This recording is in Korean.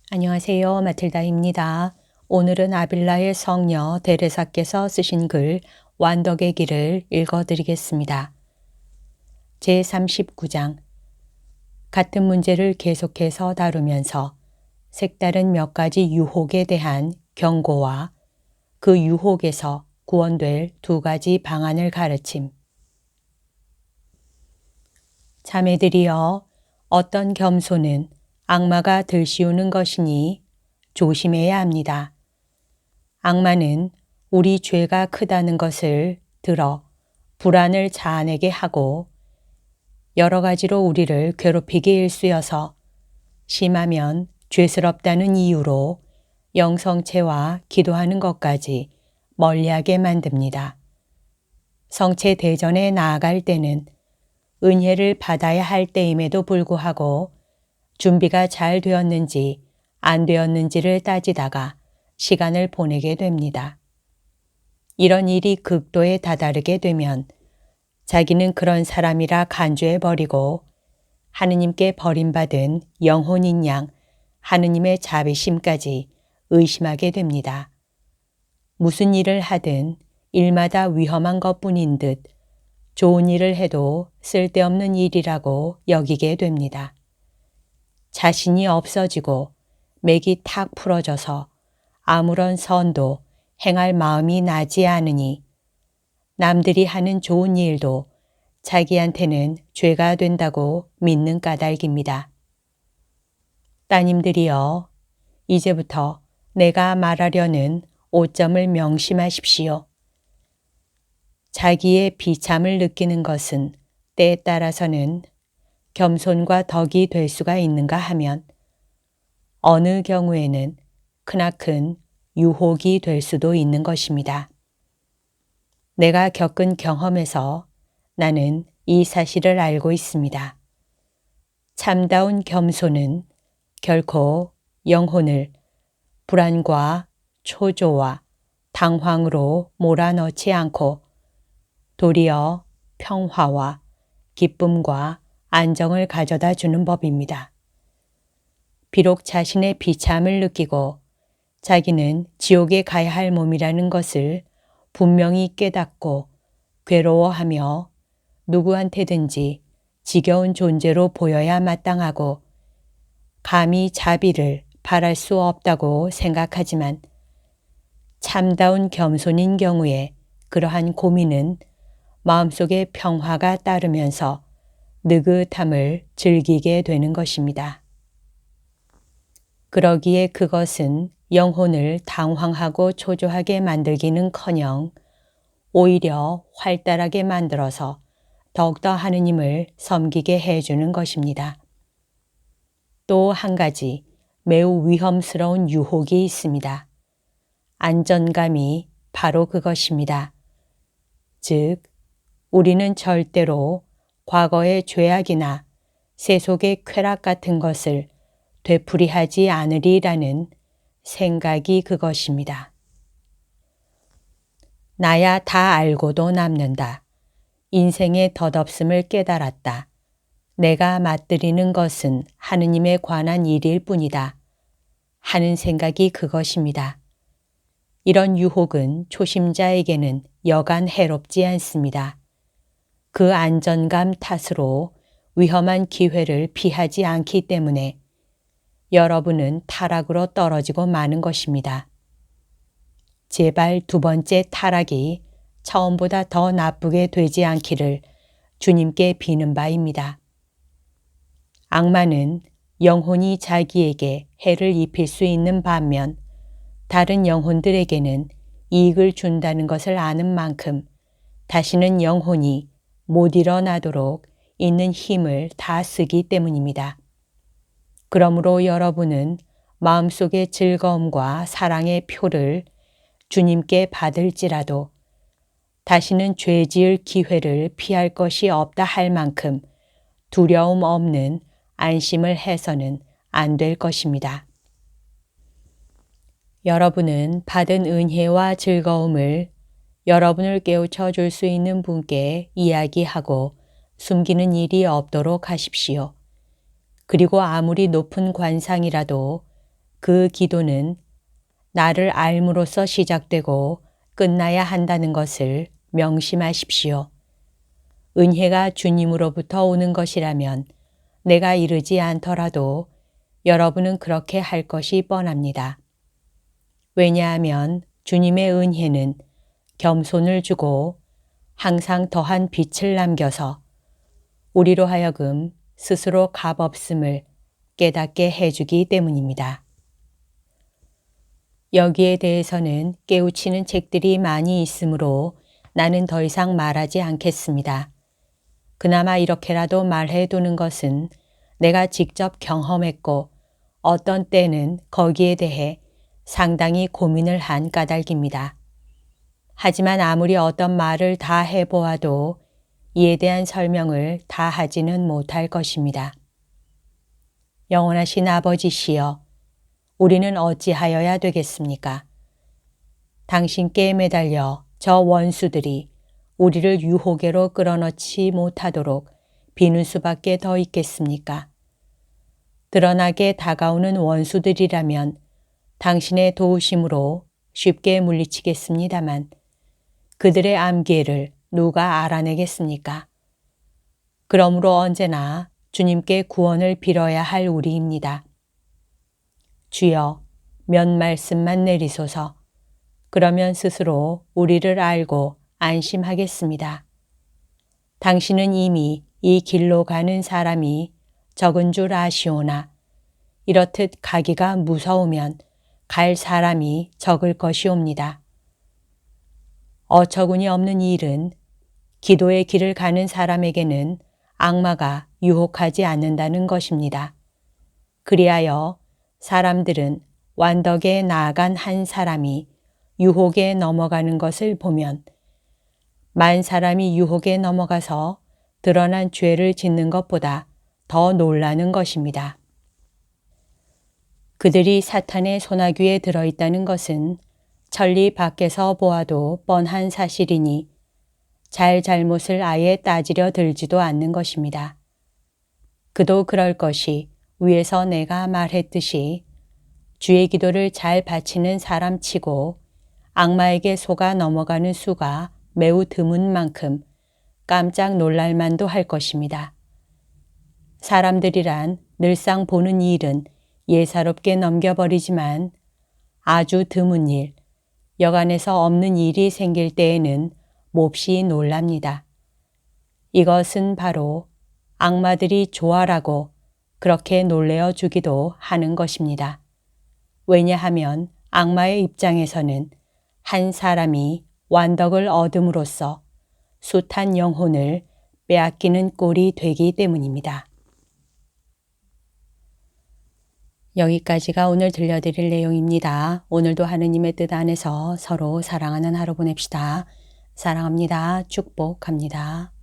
안녕하세요. 마틸다입니다. 오늘은 아빌라의 성녀 데레사께서 쓰신 글 완덕의 길을 읽어드리겠습니다. 제39장 같은 문제를 계속해서 다루면서 색다른 몇 가지 유혹에 대한 경고와 그 유혹에서 구원될 두 가지 방안을 가르침. 자매들이여, 어떤 겸손은 악마가 들씌우는 것이니 조심해야 합니다. 악마는 우리 죄가 크다는 것을 들어 불안을 자아내게 하고 여러 가지로 우리를 괴롭히게 일쑤여서 심하면 죄스럽다는 이유로 영성체와 기도하는 것까지 멀리하게 만듭니다. 성체 대전에 나아갈 때는 은혜를 받아야 할 때임에도 불구하고 준비가 잘 되었는지 안 되었는지를 따지다가 시간을 보내게 됩니다. 이런 일이 극도에 다다르게 되면 자기는 그런 사람이라 간주해버리고 하느님께 버림받은 영혼인 양 하느님의 자비심까지 의심하게 됩니다. 무슨 일을 하든 일마다 위험한 것뿐인 듯 좋은 일을 해도 쓸데없는 일이라고 여기게 됩니다. 자신이 없어지고 맥이 탁 풀어져서 아무런 선도 행할 마음이 나지 않으니 남들이 하는 좋은 일도 자기한테는 죄가 된다고 믿는 까닭입니다. 따님들이여, 이제부터 내가 말하려는 오점을 명심하십시오. 자기의 비참을 느끼는 것은 때에 따라서는 겸손과 덕이 될 수가 있는가 하면 어느 경우에는 크나큰 유혹이 될 수도 있는 것입니다. 내가 겪은 경험에서 나는 이 사실을 알고 있습니다. 참다운 겸손은 결코 영혼을 불안과 초조와 당황으로 몰아넣지 않고 도리어 평화와 기쁨과 안정을 가져다 주는 법입니다. 비록 자신의 비참을 느끼고 자기는 지옥에 가야 할 몸이라는 것을 분명히 깨닫고 괴로워하며 누구한테든지 지겨운 존재로 보여야 마땅하고 감히 자비를 바랄 수 없다고 생각하지만 참다운 겸손인 경우에 그러한 고민은 마음속에 평화가 따르면서 느긋함을 즐기게 되는 것입니다. 그러기에 그것은 영혼을 당황하고 초조하게 만들기는커녕 오히려 활달하게 만들어서 더욱더 하느님을 섬기게 해주는 것입니다. 또 한 가지 매우 위험스러운 유혹이 있습니다. 안전감이 바로 그것입니다. 즉, 우리는 절대로 과거의 죄악이나 세속의 쾌락 같은 것을 되풀이하지 않으리라는 생각이 그것입니다. 나야 다 알고도 남는다. 인생의 덧없음을 깨달았다. 내가 맛들이는 것은 하느님에 관한 일일 뿐이다. 하는 생각이 그것입니다. 이런 유혹은 초심자에게는 여간 해롭지 않습니다. 그 안전감 탓으로 위험한 기회를 피하지 않기 때문에 여러분은 타락으로 떨어지고 마는 것입니다. 제발 두 번째 타락이 처음보다 더 나쁘게 되지 않기를 주님께 비는 바입니다. 악마는 영혼이 자기에게 해를 입힐 수 있는 반면 다른 영혼들에게는 이익을 준다는 것을 아는 만큼 다시는 영혼이 못 일어나도록 있는 힘을 다 쓰기 때문입니다. 그러므로 여러분은 마음속의 즐거움과 사랑의 표를 주님께 받을지라도 다시는 죄 지을 기회를 피할 것이 없다 할 만큼 두려움 없는 안심을 해서는 안 될 것입니다. 여러분은 받은 은혜와 즐거움을 여러분을 깨우쳐 줄 수 있는 분께 이야기하고 숨기는 일이 없도록 하십시오. 그리고 아무리 높은 관상이라도 그 기도는 나를 알므로써 시작되고 끝나야 한다는 것을 명심하십시오. 은혜가 주님으로부터 오는 것이라면 내가 이르지 않더라도 여러분은 그렇게 할 것이 뻔합니다. 왜냐하면 주님의 은혜는 겸손을 주고 항상 더한 빛을 남겨서 우리로 하여금 스스로 값없음을 깨닫게 해주기 때문입니다. 여기에 대해서는 깨우치는 책들이 많이 있으므로 나는 더 이상 말하지 않겠습니다. 그나마 이렇게라도 말해두는 것은 내가 직접 경험했고 어떤 때는 거기에 대해 상당히 고민을 한 까닭입니다. 하지만 아무리 어떤 말을 다 해보아도 이에 대한 설명을 다 하지는 못할 것입니다. 영원하신 아버지시여, 우리는 어찌하여야 되겠습니까? 당신께 매달려 저 원수들이 우리를 유혹에로 끌어넣지 못하도록 비는 수밖에 더 있겠습니까? 드러나게 다가오는 원수들이라면 당신의 도우심으로 쉽게 물리치겠습니다만 그들의 암기를 누가 알아내겠습니까? 그러므로 언제나 주님께 구원을 빌어야 할 우리입니다. 주여, 몇 말씀만 내리소서. 그러면 스스로 우리를 알고 안심하겠습니다. 당신은 이미 이 길로 가는 사람이 적은 줄 아시오나 이렇듯 가기가 무서우면 갈 사람이 적을 것이옵니다. 어처구니 없는 일은 기도의 길을 가는 사람에게는 악마가 유혹하지 않는다는 것입니다. 그리하여 사람들은 완덕에 나아간 한 사람이 유혹에 넘어가는 것을 보면 만 사람이 유혹에 넘어가서 드러난 죄를 짓는 것보다 더 놀라는 것입니다. 그들이 사탄의 소나귀에 들어있다는 것은 천리 밖에서 보아도 뻔한 사실이니 잘못을 아예 따지려 들지도 않는 것입니다. 그도 그럴 것이 위에서 내가 말했듯이 주의 기도를 잘 바치는 사람치고 악마에게 속아 넘어가는 수가 매우 드문 만큼 깜짝 놀랄 만도 할 것입니다. 사람들이란 늘상 보는 일은 예사롭게 넘겨버리지만 아주 드문 일, 여간해서 없는 일이 생길 때에는 몹시 놀랍니다. 이것은 바로 악마들이 좋아라고 그렇게 놀래어 주기도 하는 것입니다. 왜냐하면 악마의 입장에서는 한 사람이 완덕을 얻음으로써 숱한 영혼을 빼앗기는 꼴이 되기 때문입니다. 여기까지가 오늘 들려드릴 내용입니다. 오늘도 하느님의 뜻 안에서 서로 사랑하는 하루 보냅시다. 사랑합니다. 축복합니다.